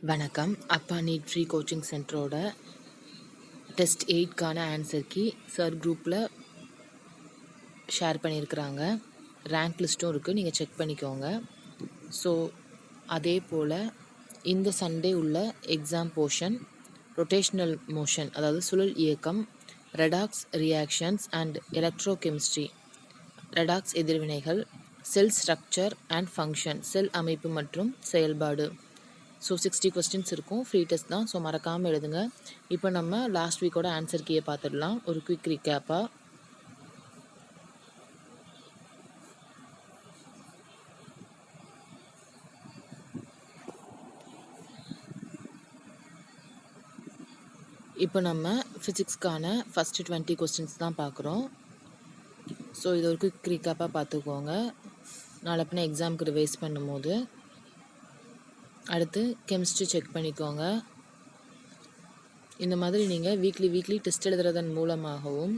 வணக்கம். அப்பா NEET free coaching சென்டரோட டெஸ்ட் 8க்கான ஆன்சர் கீ சார் குரூப்பில் ஷேர் பண்ணியிருக்கிறாங்க. ரேங்க் லிஸ்ட்டும் இருக்குது, நீங்கள் செக் பண்ணிக்கோங்க. ஸோ அதே போல் இந்த சண்டே உள்ள எக்ஸாம் போர்ஷன் ரொட்டேஷ்னல் மோஷன், அதாவது சுழல் இயக்கம், redox reactions and electrochemistry, redox எதிர்வினைகள், செல் ஸ்ட்ரக்சர் அண்ட் ஃபங்க்ஷன், செல் அமைப்பு மற்றும் செயல்பாடு. ஸோ 60 கொஸ்டின்ஸ் இருக்கும், ஃப்ரீ டெஸ்ட் தான். ஸோ மறக்காமல் எழுதுங்க. இப்போ நம்ம லாஸ்ட் வீக்கோட ஆன்சர் கீயை பார்த்துடலாம். ஒரு குவிக் ரீகேப்பாக. இப்போ நம்ம ஃபிசிக்ஸ்க்கான ஃபஸ்ட்டு 20 கொஸ்டின்ஸ் தான் பார்க்குறோம். ஸோ இது ஒரு குவிக் ரீகேப்பாக பார்த்துக்கோங்க, நாளை பின்ன எக்ஸாமுக்கு ரிவைஸ் பண்ணும்போது. அடுத்து கெமிஸ்ட்ரி செக் பண்ணிக்கோங்க. இந்த மாதிரி நீங்கள் வீக்லி டெஸ்ட் எழுதுறதன் மூலமாகவும்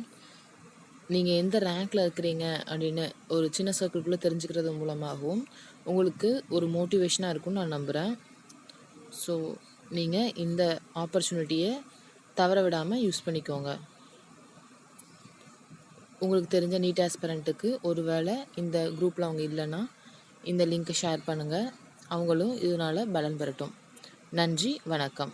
நீங்கள் எந்த ரேங்க்கில் இருக்கிறீங்க அப்படின்னு ஒரு சின்ன சர்க்கிள்குள்ளே தெரிஞ்சுக்கிறது மூலமாகவும் உங்களுக்கு ஒரு மோட்டிவேஷனாக இருக்கும்னு நான் நம்புகிறேன். ஸோ நீங்கள் இந்த ஆப்பர்ச்சுனிட்டியை தவற விடாமல் யூஸ் பண்ணிக்கோங்க. உங்களுக்கு தெரிஞ்ச நீட் ஆஸ்பிரண்ட்டுக்கு ஒரு வேளை இந்த குரூப்பில் அவங்க இல்லைன்னா இந்த லிங்க்கை ஷேர் பண்ணுங்கள், அவங்களும் இதனால் பலன் பெறட்டும். நன்றி, வணக்கம்.